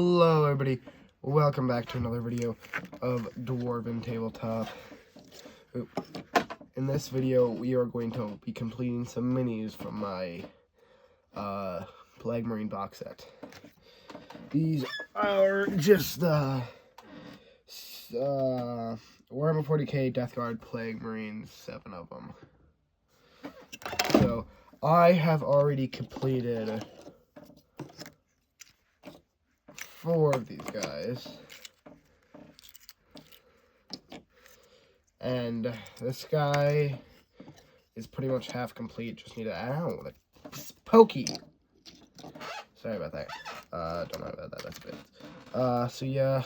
Hello everybody, welcome back to another video of Dwarven Tabletop. In this video, we are going to be completing some minis from my Plague Marine box set. These are just the Warhammer 40k Death Guard Plague Marines, 7 of them. So, I have already completed 4 of these guys. And this guy is pretty much half complete. Just need to, ow, that's pokey. Sorry about that. Don't worry about that, that's good. So yeah,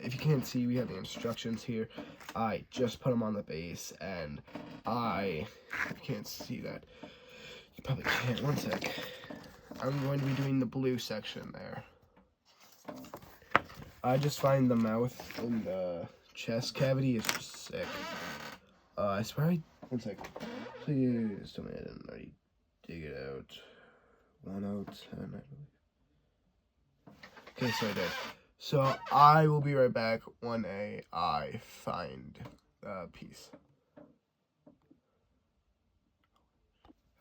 if you can't see, we have the instructions here. I just put them on the base, and you can't see that. You probably can't, one sec. I'm going to be doing the blue section there. I just find the mouth in the chest cavity is just sick. I swear one sec. Please tell me I didn't already dig it out. 1:10, I believe. Okay, so I did. So I will be right back when I find the piece.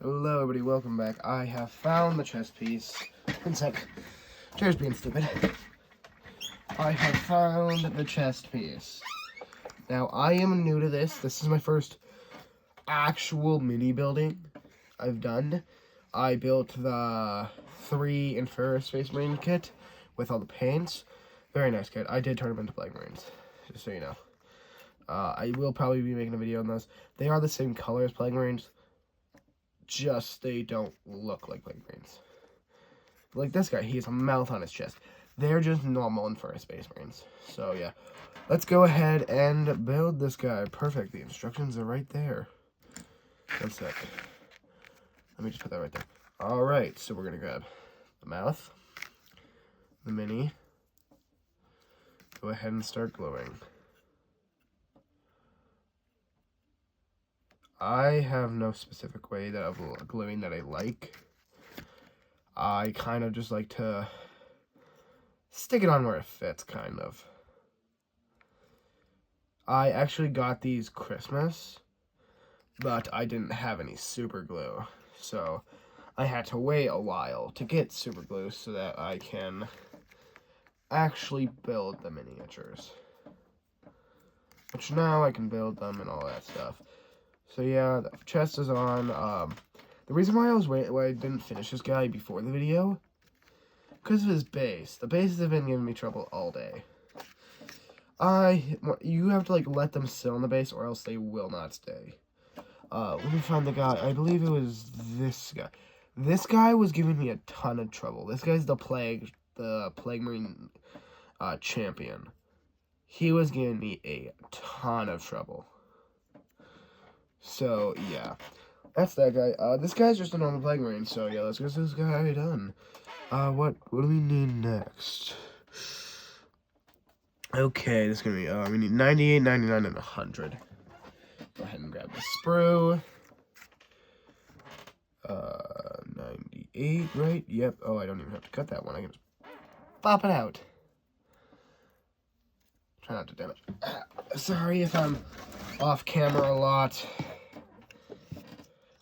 Hello everybody, welcome back. I have found the chest piece. One sec. Chair's being stupid. I have found the chest piece. Now, I am new to this. This is my first actual mini building I've done. I built the 3 Infernus Space Marine kit with all the paints. Very nice kit. I did turn them into Plague Marines, just so you know. I will probably be making a video on those. They are the same color as Plague Marines, just they don't look like Plague Marines. Like this guy, he has a mouth on his chest. They're just normal Infernus Space Marines. So yeah, let's go ahead and build this guy. Perfect. The instructions are right there. One sec. Let me just put that right there. Alright, so we're going to grab the mouth, the mini, go ahead and start gluing. I have no specific way of gluing that I like. I kind of just like to stick it on where it fits, kind of. I actually got these Christmas, but I didn't have any super glue, so I had to wait a while to get super glue so that I can actually build the miniatures. Which now I can build them and all that stuff. So yeah, the chest is on. The reason why I didn't finish this guy before the video, because of his base. The bases have been giving me trouble all day. You have to like let them sit on the base or else they will not stay. Let me find the guy. I believe it was this guy. This guy was giving me a ton of trouble. This guy's the Plague Marine champion. He was giving me a ton of trouble. So yeah, that's that guy. This guy's just a normal Plague Marine. So yeah, let's get this guy done. What do we need next? Okay, this is gonna be, we need 98, 99, and 100. Go ahead and grab the sprue. 98, right? Yep. Oh, I don't even have to cut that one. I can just pop it out. Try not to damage. Sorry if I'm off camera a lot.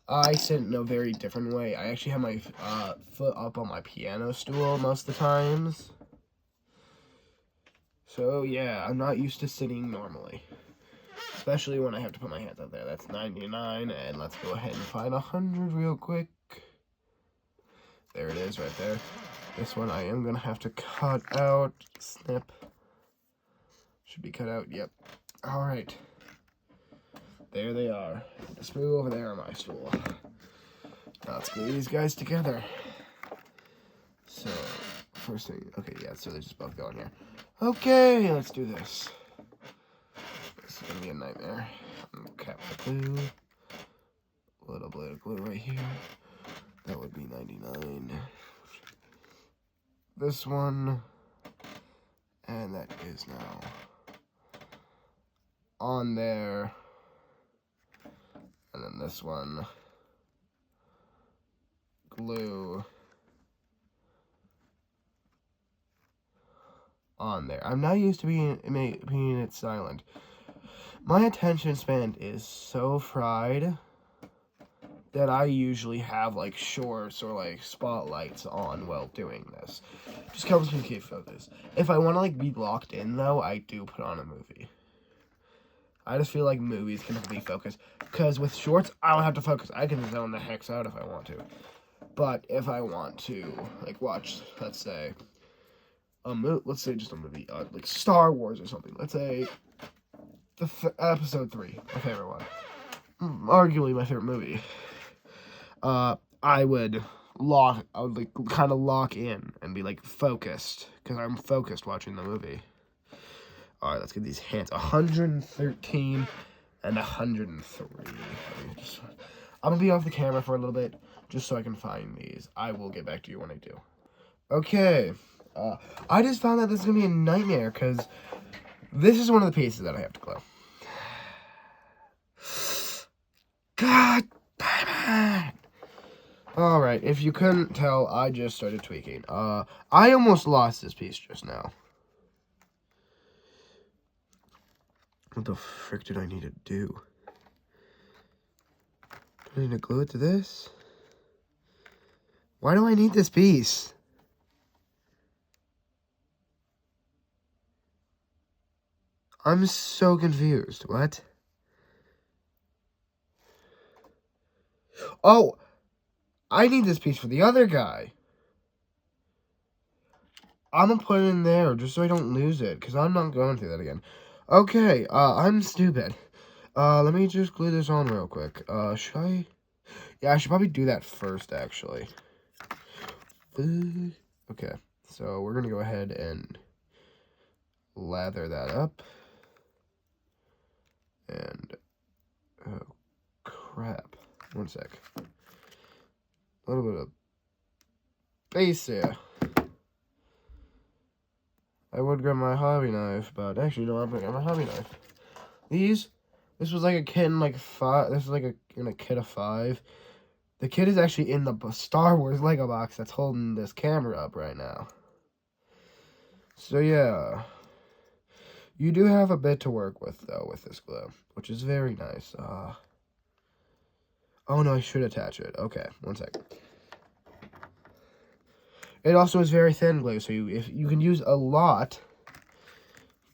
I sit in a very different way. I actually have my foot up on my piano stool most of the times. So, yeah, I'm not used to sitting normally. Especially when I have to put my hands up there. That's 99, and let's go ahead and find 100 real quick. There it is right there. This one I am going to have to cut out. Snip. Should be cut out, yep. Alright. There they are. The sprue over there on my stool. Now let's glue these guys together. So, first thing, okay, yeah, so they're just both going here. Okay, let's do this. This is gonna be a nightmare. Cap the glue. A little bit of glue right here. That would be 99. This one. And that is now on there. And then this one. Glue. on there. I'm not used to being it silent. My attention span is so fried that I usually have like shorts or like spotlights on while doing this. Just helps me keep focused. If I want to like be locked in though, I do put on a movie. I just feel like movies can help me focus. Because with shorts, I don't have to focus. I can zone the heck out if I want to. But if I want to, like, watch, let's say, let's say just a movie, like Star Wars or something. Let's say episode 3, my favorite one. Arguably my favorite movie. I would like kind of lock in and be like focused because I'm focused watching the movie. All right, let's get these hands. 113 and 103. I'm gonna be off the camera for a little bit just so I can find these. I will get back to you when I do. Okay, I just found that this is gonna be a nightmare because this is one of the pieces that I have to glue. God damn it! Alright, if you couldn't tell, I just started tweaking. I almost lost this piece just now. What the frick did I need to do? Do I need to glue it to this? Why do I need this piece? I'm so confused. What? Oh! I need this piece for the other guy. I'm gonna put it in there just so I don't lose it, because I'm not going through that again. Okay, I'm stupid. Let me just glue this on real quick. Should I? Yeah, I should probably do that first, actually. Okay, so we're gonna go ahead and lather that up. And, oh, crap. One sec. A little bit of base here. I would grab my hobby knife, but actually, no, I'm gonna grab my hobby knife. This was like a kit in like 5. This is like in a kit of 5. The kit is actually in the Star Wars Lego box that's holding this camera up right now. So yeah, you do have a bit to work with though with this glue, which is very nice. Oh no, I should attach it. Okay, one sec. It also is very thin glue, so if you can use a lot,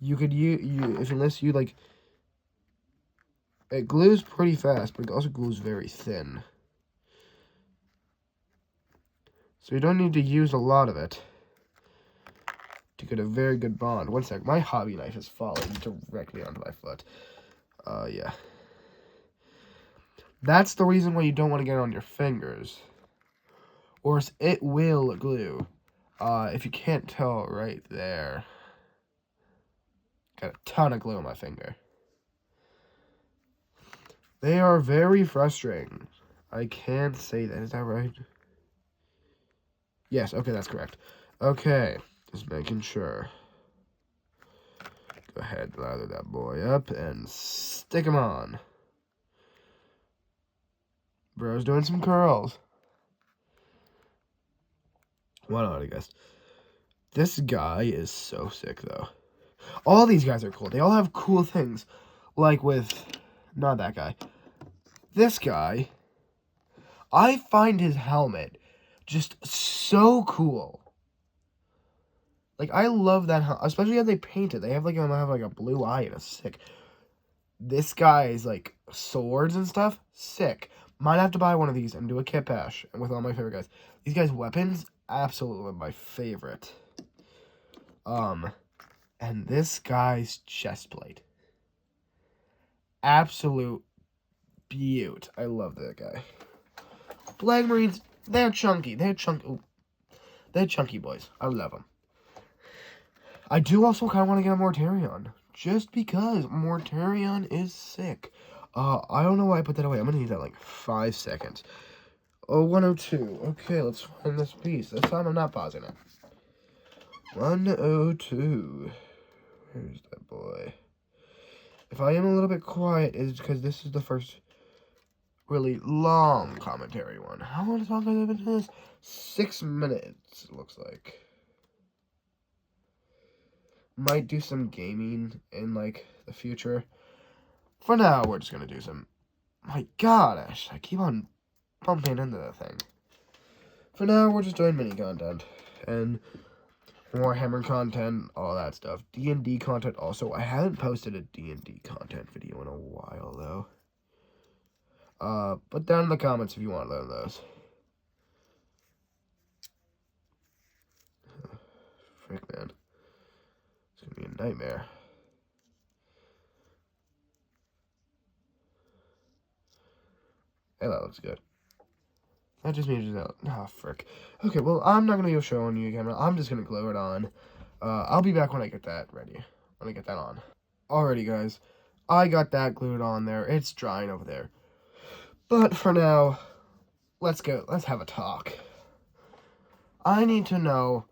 you could unless you like. It glues pretty fast, but it also glues very thin. So you don't need to use a lot of it to get a very good bond. One sec, my hobby knife is falling directly onto my foot. Yeah. That's the reason why you don't want to get it on your fingers. Or it will glue. If you can't tell right there. Got a ton of glue on my finger. They are very frustrating. I can't say that. Is that right? Yes, okay, that's correct. Okay, just making sure. Go ahead, lather that boy up and stick him on. Bro's doing some curls. What on, I guess. This guy is so sick, though. All these guys are cool. They all have cool things. Like with... Not that guy. This guy, I find his helmet just so cool. Like, I love that, especially how they paint it. They have like a blue eye and a sick. This guy's like swords and stuff, sick. Might have to buy one of these and do a kit bash with all my favorite guys. These guys' weapons, absolutely my favorite. And this guy's chest plate, absolute beaut. I love that guy. Black Marines, they're chunky. They're chunky boys. I love them. I do also kind of want to get a Mortarion, just because Mortarion is sick. I don't know why I put that away. I'm gonna need that in like 5 seconds. Oh, 102. Okay, let's find this piece. This time I'm not pausing it. 102. Where's that boy? If I am a little bit quiet, it's because this is the first really long commentary one. How long have I been doing this? 6 minutes, it looks like. Might do some gaming in, like, the future. For now, we're just gonna do some... My god, Ash, I keep on bumping into the thing. For now, we're just doing mini content. And Warhammer content, all that stuff. D&D content also. I haven't posted a D&D content video in a while, though. Put down in the comments if you want to learn those. Frick, man. It's gonna be a nightmare. Hey, that looks good. That just means that. Ah, frick. Okay, well, I'm not gonna go showing you again. I'm just gonna glue it on. I'll be back when I get that ready. When I get that on. Alrighty, guys. I got that glued on there. It's drying over there. But for now, let's go. Let's have a talk. I need to know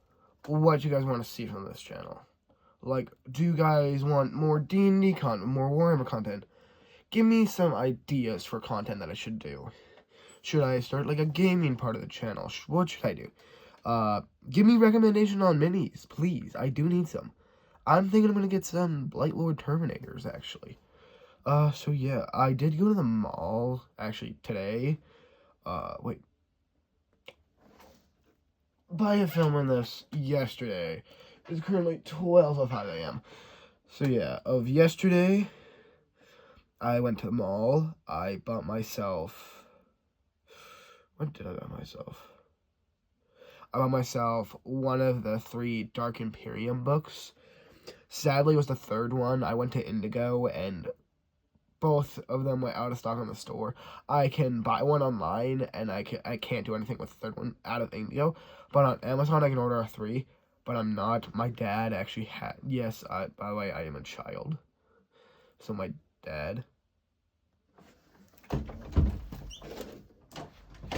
what you guys want to see from this channel. Like, do you guys want more D&D content, more Warhammer content? Give me some ideas for content that I should do. Should I start, like, a gaming part of the channel? What should I do? Give me recommendation on minis, please. I do need some. I'm thinking I'm gonna get some Blightlord Terminators, actually. So yeah, I did go to the mall, actually, today. Wait. By filming this yesterday, it's currently 12:05 a.m. So yeah, of yesterday, I went to the mall. I bought myself... What did I buy myself? I bought myself one of the 3 Dark Imperium books. Sadly, it was the 3rd one. I went to Indigo, and both of them went out of stock on the store. I can buy one online, and I can't do anything with the 3rd one out of Indigo. But on Amazon, I can order a 3, but I'm not. My dad actually had... Yes, by the way, I am a child. So my dad...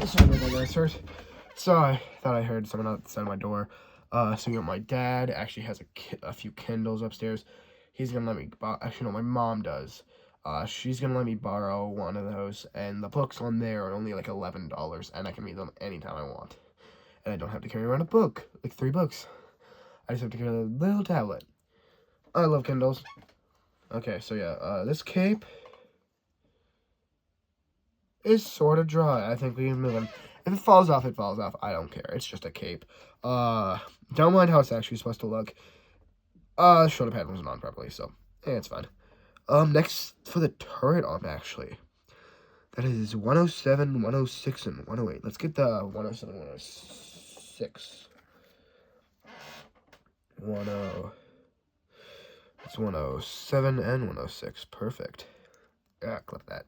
Sorry about that, guys. So I thought I heard someone outside my door. So yeah, my dad actually has a few Kindles upstairs. He's gonna let me actually no, my mom does. She's gonna let me borrow one of those, and the books on there are only like $11, and I can read them anytime I want. And I don't have to carry around a book, like 3 books. I just have to carry a little tablet. I love Kindles. Okay, so yeah, this cape is sort of dry. I think we can move on. If it falls off, it falls off. I don't care. It's just a cape. Don't mind how it's actually supposed to look. Shoulder pad wasn't on properly, so it's fine. Next for the turret arm, actually. That is 107, 106, and 108. Let's get the 107, 106. 10. It's 107 and 106. Perfect. Yeah, clip that.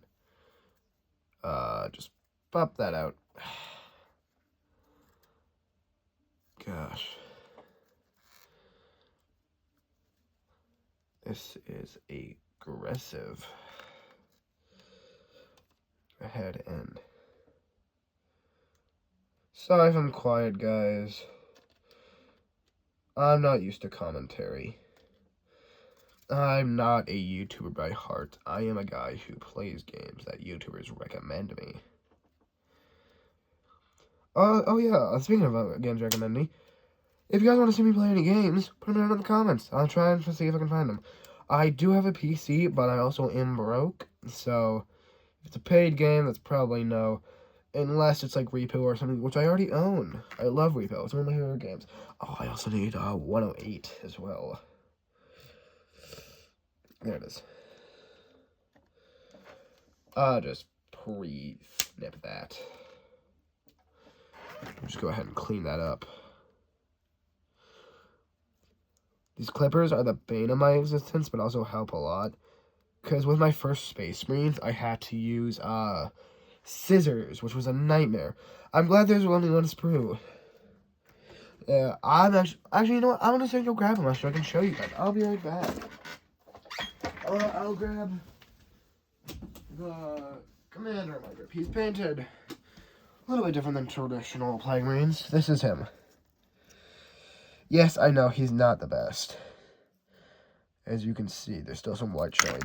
Just pop that out. Gosh. This is aggressive. Head end. Sorry if I'm quiet, guys. I'm not used to commentary. I'm not a YouTuber by heart. I am a guy who plays games that YouTubers recommend me. Oh yeah, speaking of games recommending, if you guys want to see me play any games, put them down in the comments. I'll try and see if I can find them. I do have a PC, but I also am broke, so if it's a paid game, that's probably no. Unless it's like Repo or something, which I already own. I love Repo. It's one of my favorite games. Oh, I also need 108 as well. There it is. Just pre-snip that. Just go ahead and clean that up. These clippers are the bane of my existence, but also help a lot. Because with my first Space Marines, I had to use, scissors, which was a nightmare. I'm glad there's only one sprue. Yeah, I'm actually, you know what? I'm gonna go grab them so I can show you guys. I'll be right back. I'll grab the Commander in my grip. He's painted a little bit different than traditional Plague Marines. This is him. Yes, I know, he's not the best. As you can see, there's still some white showing.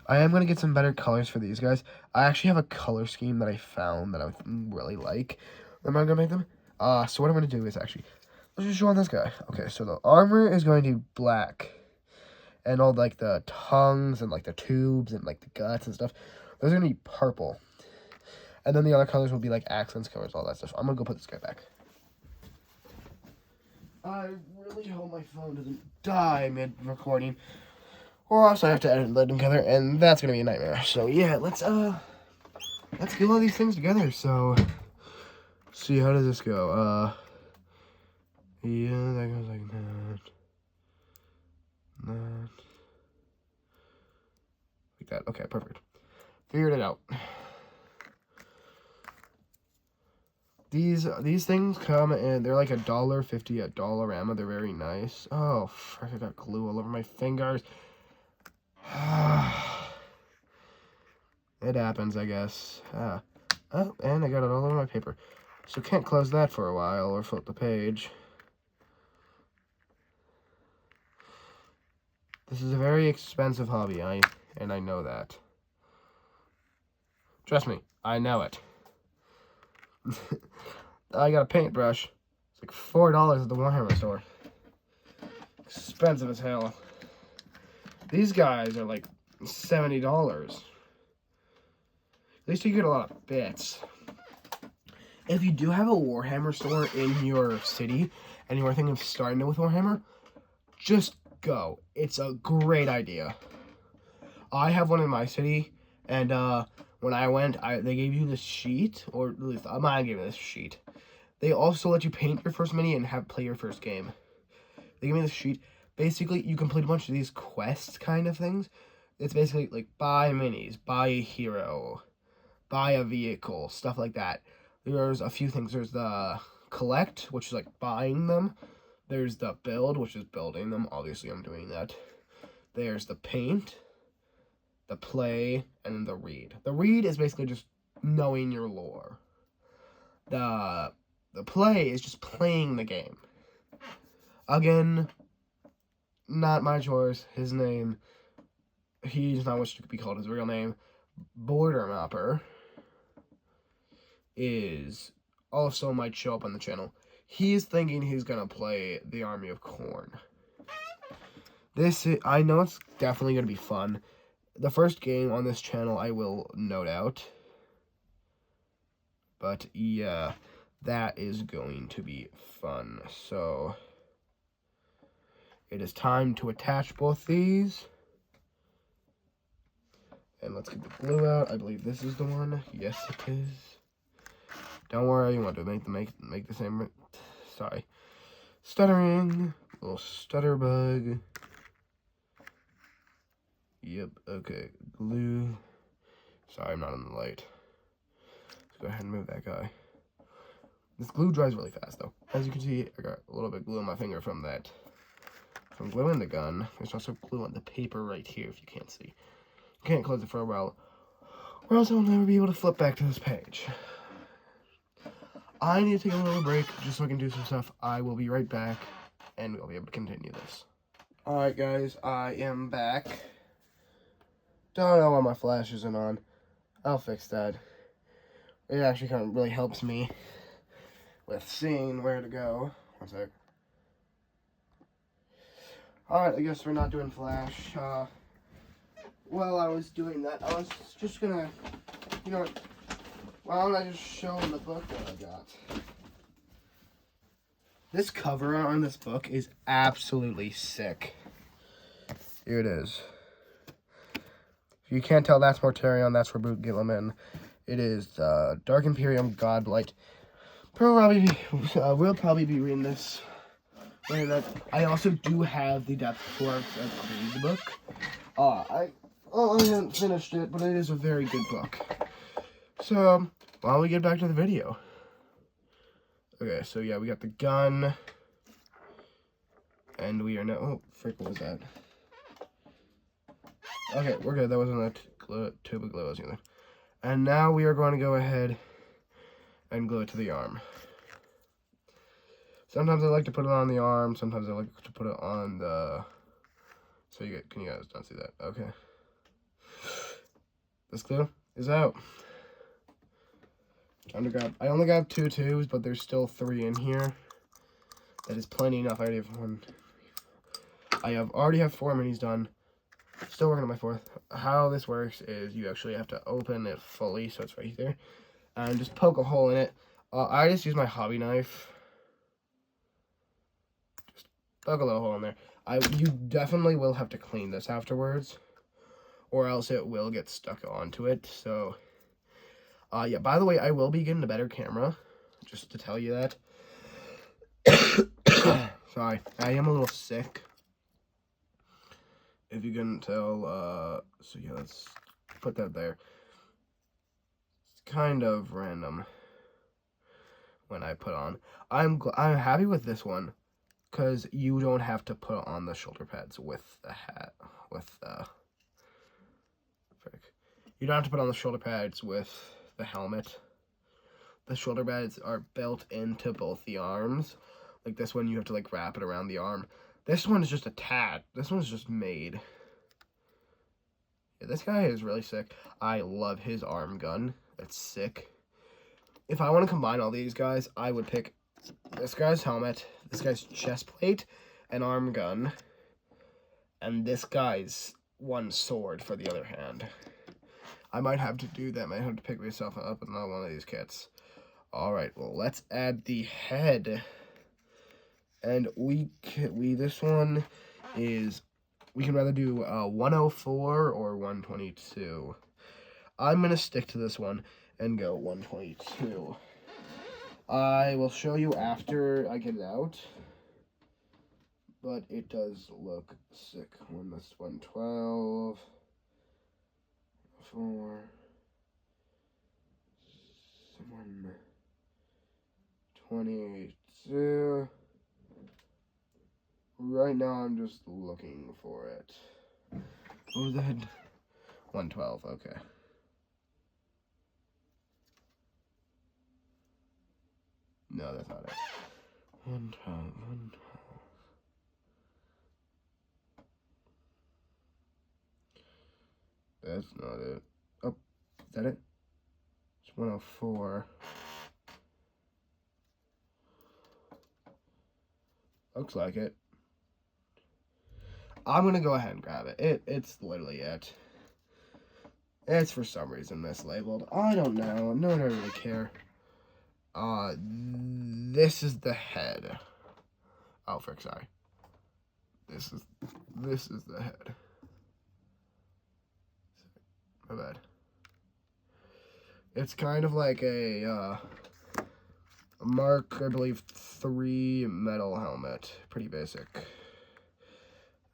I am going to get some better colors for these guys. I actually have a color scheme that I found that I really like. Am I going to make them? So what I'm going to do is actually, let's just show on this guy. Okay, so the armor is going to be black. And all, like, the tongues and, like, the tubes and, like, the guts and stuff, those are going to be purple. And then the other colors will be, like, accents, colors, all that stuff. I'm going to go put this guy back. I really hope my phone doesn't die mid-recording. Or else I have to edit and let them together, and that's going to be a nightmare. So, yeah, let's get all these things together. So, see, how does this go? Yeah, that goes like that. That. Like that. Okay, perfect. Figured it out. These things come and they're like $1.50 at Dollarama. They're very nice. Oh, frick, I got glue all over my fingers. It happens, I guess. Oh, and I got it all over my paper. So can't close that for a while or flip the page. This is a very expensive hobby, and I know that. Trust me, I know it. I got a paintbrush. It's like $4 at the Warhammer store. Expensive as hell. These guys are like $70. At least you get a lot of bits. If you do have a Warhammer store in your city and you are thinking of starting it with Warhammer, just go. It's a great idea. I have one in my city, and when I went, they gave you this sheet, or at least mine gave me this sheet. They also let you paint your first mini and play your first game. They gave me this sheet. Basically, you complete a bunch of these quests kind of things. It's basically like buy minis, buy a hero, buy a vehicle, stuff like that. There's a few things. There's the collect, which is like buying them. There's the build, which is building them. Obviously, I'm doing that. There's the paint, the play, and then the read. The read is basically just knowing your lore. The play is just playing the game. Again, not my choice. His name, he does not wish to be called his real name, Border Mapper, is also might show up on the channel. He's thinking he's gonna play the Army of Corn. I know it's definitely gonna be fun. The first game on this channel I will note out. But yeah, that is going to be fun. So it is time to attach both these. And let's get the glue out. I believe this is the one. Yes, it is. Don't worry, you want to make the same. Sorry, stuttering. Little stutter bug. Yep. Okay. Glue. Sorry, I'm not on the light. Let's go ahead and move that guy. This glue dries really fast, though. As you can see, I got a little bit of glue on my finger from that. From gluing the gun. There's also glue on the paper right here, if you can't see. You can't close it for a while, or else I'll never be able to flip back to this page. I need to take a little break just so I can do some stuff. I will be right back, and we'll be able to continue this. Alright, guys, I am back. Don't know why my flash isn't on. I'll fix that. It actually kind of really helps me with seeing where to go. One sec. Alright, I guess we're not doing flash. While I was doing that, I was just gonna, you know what, why don't I just show them the book that I got. This cover on this book is absolutely sick. Here it is. If you can't tell, that's Mortarion, that's Raboot Guilliman. It is Dark Imperium Godblight. We'll probably be reading this. I also do have the Depth Force of the book. I haven't finished it, but it is a very good book. So, while we get back to the video. Okay, so yeah, we got the gun. And we are now... Oh, frick, what was that? Okay, we're good. That wasn't a tube of glue I was using. And now we are going to go ahead and glue it to the arm. Sometimes I like to put it on the arm. Sometimes I like to put it on the... So can you guys not see that? Okay. This glue is out. Time to grab. I only got 2 tubes, but there's still 3 in here. That is plenty enough. I already have 4 minis done. Still working on my 4th. How this works is you actually have to open it fully, so it's right there, and just poke a hole in it. I just use my hobby knife. Just poke a little hole in there. You definitely will have to clean this afterwards, or else it will get stuck onto it. So, yeah. By the way, I will be getting a better camera, just to tell you that. Sorry, I am a little sick, if you couldn't tell. So yeah, let's put that there. It's kind of random when I put on. I'm happy with this one, because you don't have to put on the shoulder pads with the hat, you don't have to put on the shoulder pads with the helmet. The shoulder pads are built into both the arms. Like this one, you have to like wrap it around the arm. This one is just a tat. This one's just made. Yeah, this guy is really sick. I love his arm gun. It's sick. If I want to combine all these guys, I would pick this guy's helmet, this guy's chest plate, an arm gun, and this guy's one sword for the other hand. I might have to do that. I might have to pick myself up another one of these kits. Alright, well, let's add the head. And this one is, we can rather do 104 or 122. I'm going to stick to this one and go 122. I will show you after I get it out, but it does look sick. This 112, 4, 122. Right now, I'm just looking for it. What was the head? 112, okay. No, that's not it. 112, 112. That's not it. Oh, is that it? It's 104. Looks like it. I'm gonna go ahead and grab it. It's literally it. It's for some reason mislabeled. I don't know. No one really care. This is the head. Oh, frick, sorry. This is the head. My bad. It's kind of like a Mark, I believe, 3 metal helmet. Pretty basic.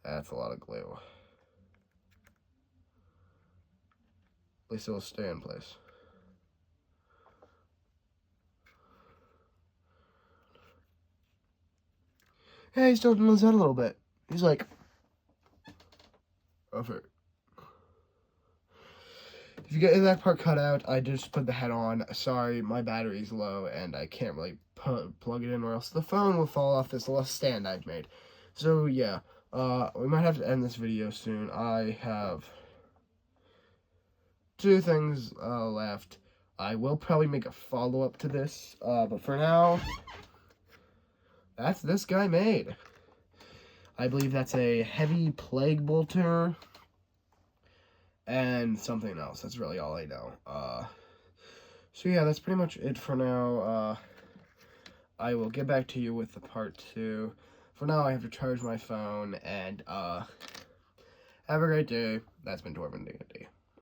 That's a lot of glue. At least it'll stay in place. Hey, he's tilting his head a little bit. He's like, over. If you get that part cut out, I just put the head on. Sorry, my battery's low and I can't really plug it in, or else the phone will fall off this little stand I've made. So yeah, we might have to end this video soon. I have 2 things left. I will probably make a follow-up to this, but for now, that's this guy made. I believe that's a heavy plague bolter and something else. That's really all I know. So yeah, that's pretty much it for now. I will get back to you with the part 2. For now, I have to charge my phone, and have a great day. That's been Torben D&D.